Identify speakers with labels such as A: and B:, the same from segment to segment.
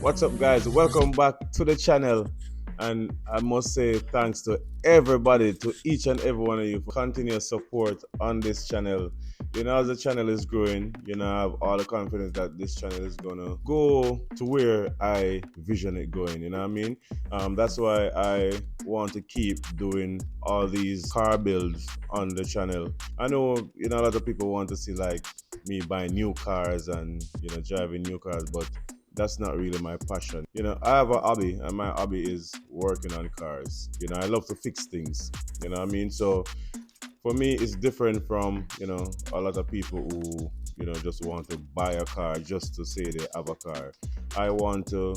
A: What's up, guys? Welcome back to the channel. And I must say thanks to everybody, to each and every one of you for continuous support on this channel. As the channel is growing, I have all the confidence that this channel is gonna go to where I vision it going. You know what I mean? That's why I want to keep doing all these car builds on the channel. I know, a lot of people want to see like me buying new cars and driving new cars, but that's not really my passion. I have a hobby, and my hobby is working on cars. I love to fix things. You know what I mean? So for me, it's different from, a lot of people who, just want to buy a car just to say they have a car. I want to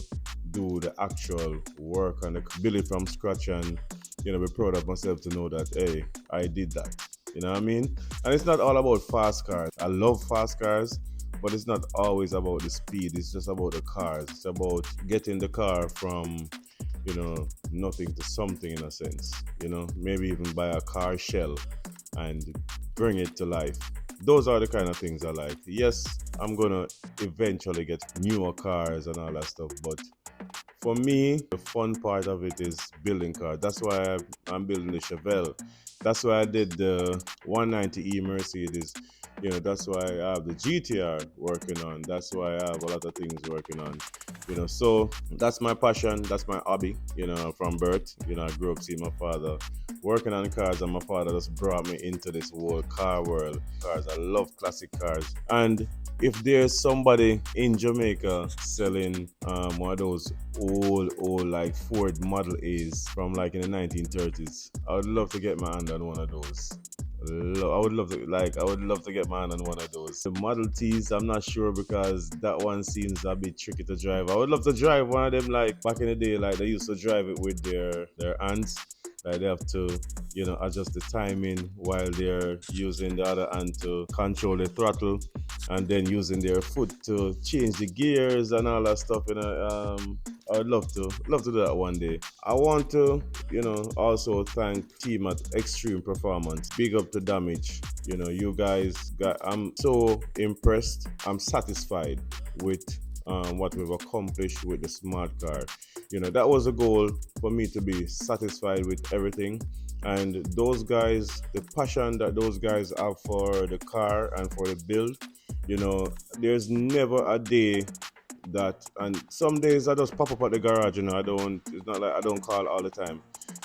A: do the actual work and build it from scratch and, be proud of myself to know that, hey, I did that. You know what I mean? And it's not all about fast cars. I love fast cars, but it's not always about the speed. It's just about the cars. It's about getting the car from, nothing to something in a sense. Maybe even buy a car shell and bring it to life. Those are the kind of things I like. Yes, I'm gonna eventually get newer cars and all that stuff, but for me, the fun part of it is building cars. That's why I'm building the Chevelle. That's why I did the 190e Mercedes. That's why I have the GTR working on. That's why I have a lot of things working on. So that's my passion. That's my hobby. From birth. I grew up seeing my father working on cars, and my father just brought me into this whole car world. Cars. I love classic cars. And if there's somebody in Jamaica selling one of those old like Ford Model A's from like in the 1930s, I would love to get my hand on one of those. I would love to get my hand on one of those. The Model T's, I'm not sure because that one seems a bit tricky to drive. I would love to drive one of them like back in the day, like they used to drive it with their hands. Like they have to, adjust the timing while they're using the other hand to control the throttle, and then using their foot to change the gears and all that stuff. I would love to do that one day. I want to, also thank team at Extreme Performance. Big up to Damage. You guys I'm so impressed. I'm satisfied with what we've accomplished with the smart car. That was a goal for me, to be satisfied with everything. And those guys, the passion that those guys have for the car and for the build, there's never a day that, and some days I just pop up at the garage. It's not like I don't call all the time.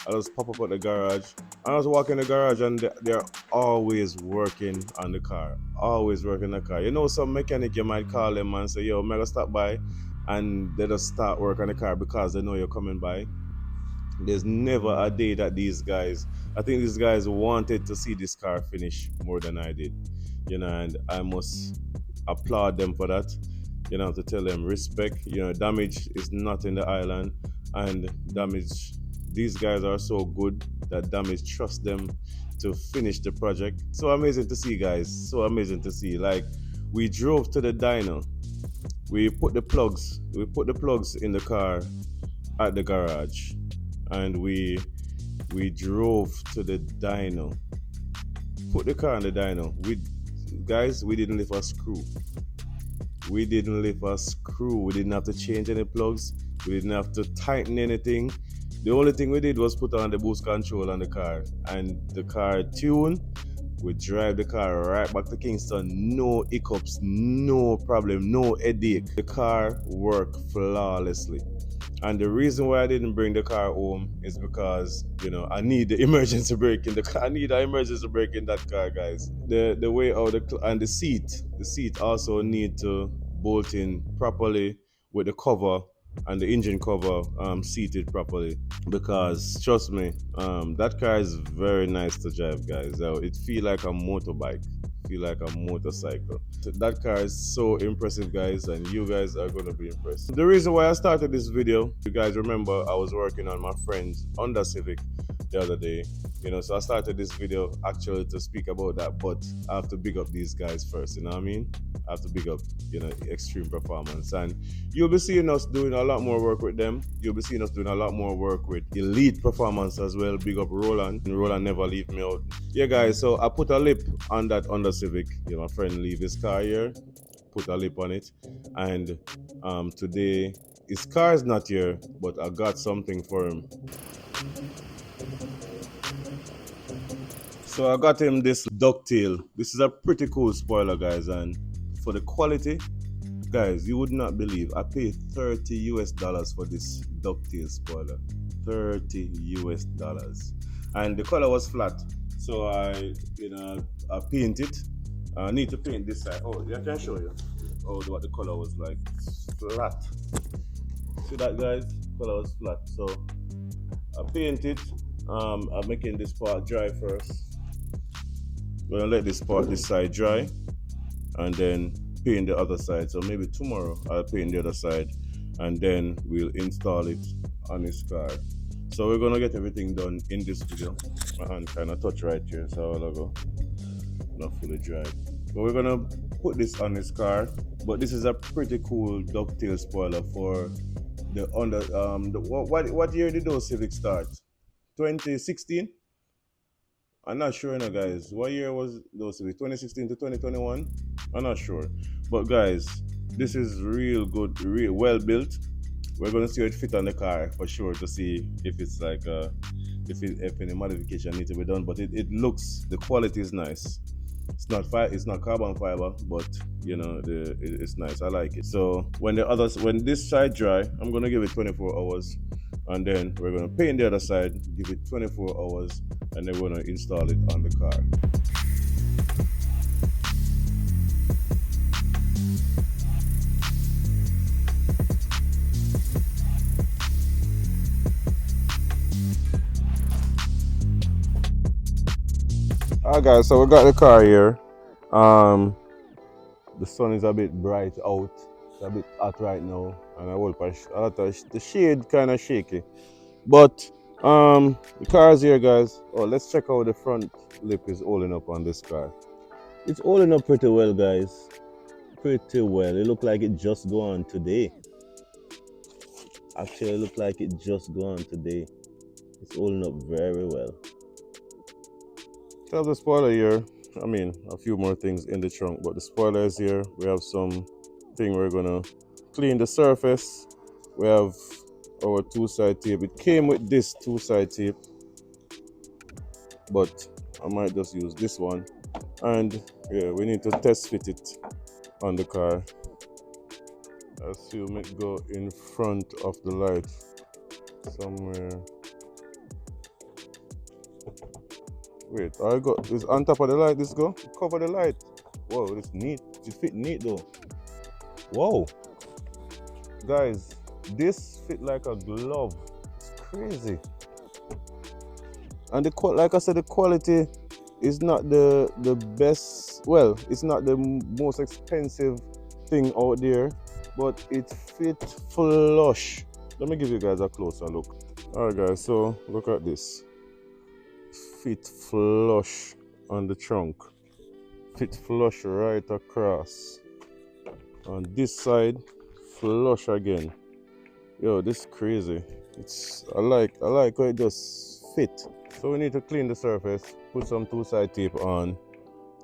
A: I just pop up at the garage. I just walk in the garage, and they're always working on the car. Always working on the car. Some mechanic, you might call them and say, yo, I'm gonna stop by, and they just start work on the car because they know you're coming by. There's never a day that I think these guys wanted to see this car finish more than I did. And I must applaud them for that. To tell them respect. Damage is not in the island, and Damage, these guys are so good that Damage trust them to finish the project. So amazing to see, guys. So amazing to see. Like, we drove to the dyno. We put the plugs in the car at the garage, and we drove to the dyno. Put the car in the dyno. We didn't lift a screw. We didn't lift a screw. We didn't have to change any plugs. We didn't have to tighten anything. The only thing we did was put on the boost control on the car, and the car tuned. We drive the car right back to Kingston. No hiccups, no problem, no headache. The car worked flawlessly. And the reason why I didn't bring the car home is because, I need the emergency brake in the car. I need an emergency brake in that car, guys. The way out and the seat also need to bolt in properly with the cover and the engine cover seated properly, because trust me, that car is very nice to drive, guys. It feel like a motorbike, feel like a motorcycle. That car is so impressive, guys, and you guys are going to be impressed. The reason why I started this video, you guys remember I was working on my friend's Honda Civic the other day, so I started this video actually to speak about that, but I have to big up these guys first. You know what I mean? I have to big up, Extreme Performance, and you'll be seeing us doing a lot more work with them. You'll be seeing us doing a lot more work with Elite Performance as well. Big up Roland. Roland never leave me out. Yeah, guys, so I put a lip on that Honda Civic. My friend leave his car here, put a lip on it, and today His car is not here, but I got something for him. So I got him this ducktail. This is a pretty cool spoiler, guys, and for the quality, guys, you would not believe I paid 30 US dollars for this ducktail spoiler. 30 US dollars. And the color was flat. So I paint it. I need to paint this side. Oh, yeah, I can show you. Oh, what the color was like. It's flat. See that, guys? Color was flat. So I paint it. I'm making this part dry first. Gonna let this side dry, and then paint the other side. So maybe tomorrow I'll paint the other side, and then we'll install it on his car. So we're gonna get everything done in this video. My hand kind of touch right here, so I'll go. Not fully dry. But we're gonna put this on his car. But this is a pretty cool ducktail spoiler for the under what year did those Civic start? 2016? I'm not sure now, guys. What year was those Civic? 2016 to 2021? I'm not sure. But guys, this is real good, real well built. We're gonna see how it fit on the car for sure to see if it's like if any modification needs to be done. But it looks, the quality is nice. It's not carbon fiber, but it's nice. I like it. So when this side dry, I'm gonna give it 24 hours, and then we're gonna paint the other side, give it 24 hours, and then we're gonna install it on the car. Alright, guys, so we got the car here. The sun is a bit bright out. It's a bit hot right now, and the shade kind of shaky. But the car is here, guys. Oh, let's check how the front lip is holding up on this car. It's holding up pretty well, guys. Pretty well. It looked like it just go on today. Actually, it looked like it just go on today. It's holding up very well. Tell the spoiler here. I mean, a few more things in the trunk, but the spoiler is here. We have some thing we're gonna clean the surface. We have our two-side tape. It came with this two-side tape, but I might just use this one. And yeah, we need to test fit it on the car. Assume it go in front of the light somewhere. Wait, I got this on top of the light. This go cover the light. Whoa, it's neat. It fit neat though. Whoa, guys, this fit like a glove. It's crazy. And like I said, the quality is not the best. Well, it's not the most expensive thing out there, but it fit flush. Let me give you guys a closer look. All right, guys. So look at this. Fit flush on the trunk. Fit flush right across. On this side, flush again. Yo, this is crazy. I like how it just fit. So we need to clean the surface, put some two-side tape on,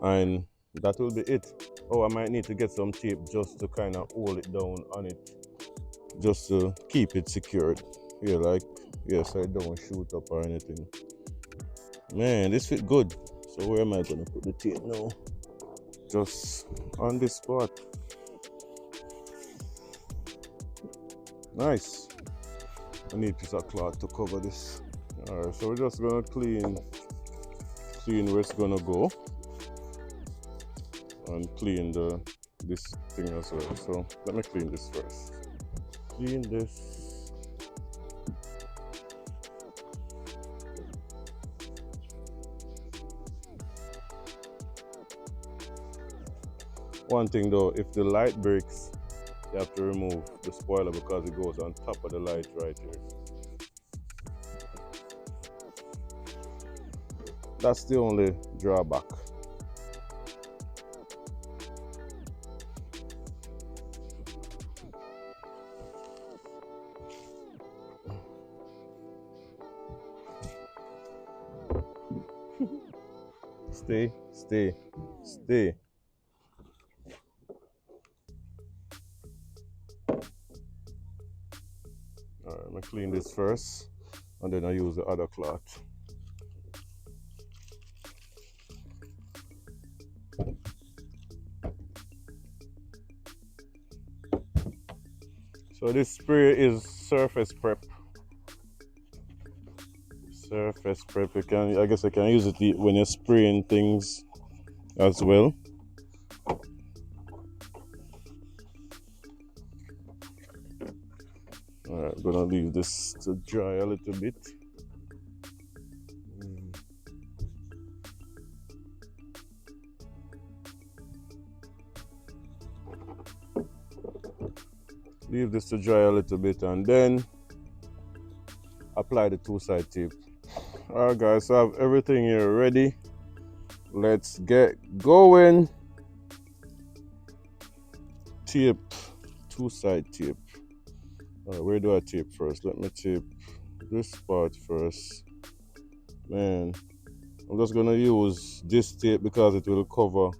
A: and that will be it. Oh, I might need to get some tape just to kind of hold it down on it, just to keep it secured. Yeah, so it don't shoot up or anything. Man, this fit good. So where am I gonna put the tape now? Just on this spot. Nice. I need a piece of cloth to cover this. Alright, so we're just gonna clean where it's gonna go, and clean this thing as well. So let me clean this first. Clean this. One thing though, if the light breaks, you have to remove the spoiler because it goes on top of the light right here. That's the only drawback. Stay. Alright, I'm gonna clean this first and then I use the other cloth. So this spray is surface prep. Surface prep. I guess I can use it when you're spraying things as well. Alright, I'm gonna leave this to dry a little bit. Leave this to dry a little bit and then apply the two-side tape. Alright guys, so I have everything here ready. Let's get going. Tape, two-side tape. Alright, where do I tape first? Let me tape this part first. Man, I'm just gonna use this tape because it will cover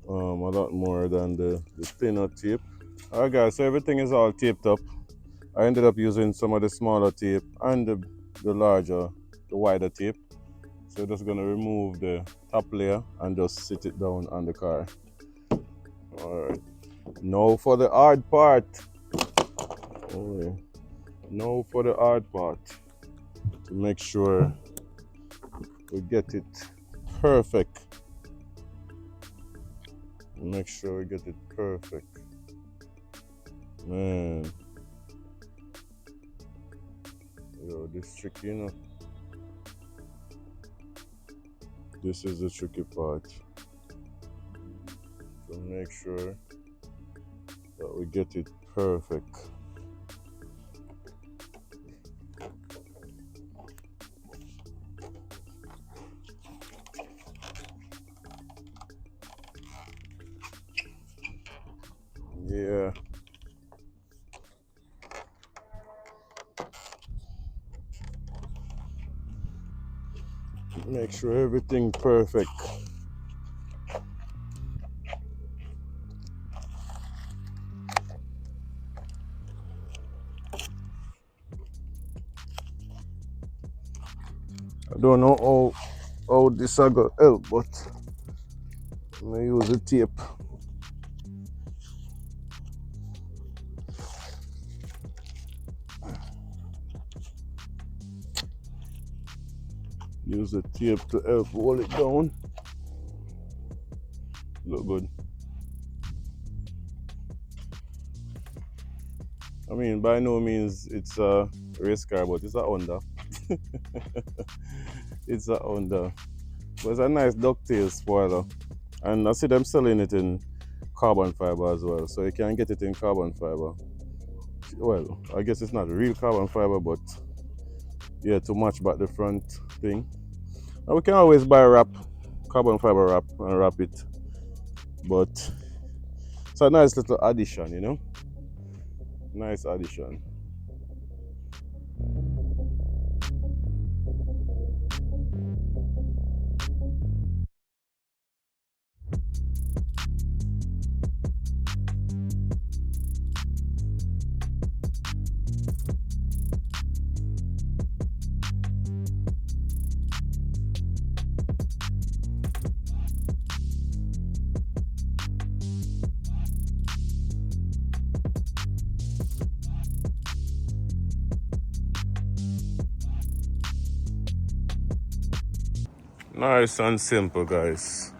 A: a lot more than the thinner tape. Alright guys, so everything is all taped up. I ended up using some of the smaller tape and the larger, the wider tape. So I'm just gonna remove the top layer and just sit it down on the car. Alright, now for the hard part. Alright, now for the hard part. To make sure we get it perfect. Make sure we get it perfect. Man. Yo, this is tricky, you know. This is the tricky part. To make sure that we get it perfect. Yeah. Make sure everything perfect. I don't know how this I got help, but I'm gonna use the tape. Use the tape to help hold it down. Look good. I mean, by no means it's a race car, but it's a Honda. It's a Honda. But it's a nice ducktail spoiler. And I see them selling it in carbon fiber as well. So you can get it in carbon fiber. Well, I guess it's not real carbon fiber, but yeah, to match back the front thing. And we can always buy wrap, carbon fiber wrap, and wrap it. But it's a nice little addition, you know? Nice addition. Nice and simple, guys.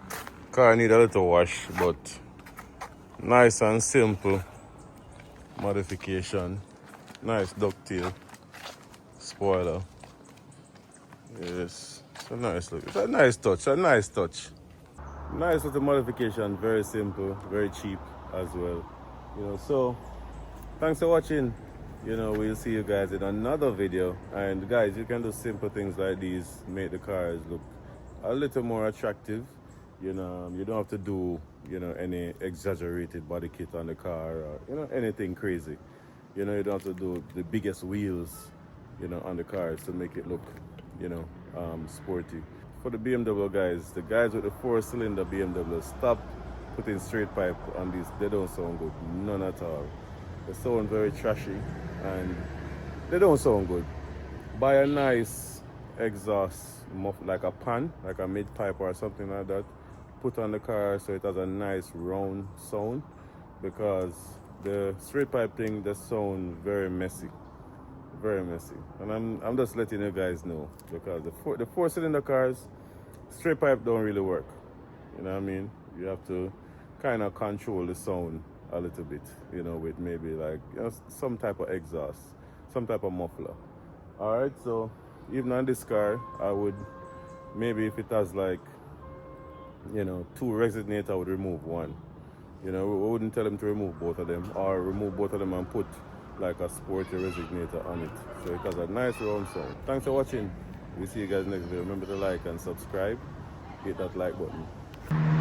A: Car need a little wash, but nice and simple modification. Nice ducktail spoiler. Yes, it's a nice look. It's a nice touch. A nice touch. Nice little modification. Very simple, very cheap as well. So thanks for watching. We'll see you guys in another video. And guys, you can do simple things like these, make the cars look a little more attractive. You don't have to do, any exaggerated body kit on the car or, anything crazy. You don't have to do the biggest wheels, on the cars to make it look, sporty. For the BMW guys, the guys with the 4-cylinder BMW, stop putting straight pipe on these. They don't sound good, none at all. They sound very trashy, and they don't sound good. Buy a nice exhaust like a pan, like a mid pipe or something like that. Put on the car so it has a nice round sound, because the straight pipe thing they sound very messy, very messy. And I'm just letting you guys know, because the four cylinder cars, straight pipe don't really work. You know what I mean? You have to kind of control the sound a little bit, you know, with maybe like, you know, some type of exhaust, some type of muffler. All right, so even on this car, I would maybe, if it has like, you know, two resonator, I would remove one. You know, we wouldn't tell them to remove both of them, or remove both of them and put like a sporty resonator on it, so it has a nice round sound. Thanks for watching. We'll see you guys next video. Remember to like and subscribe. Hit that like button.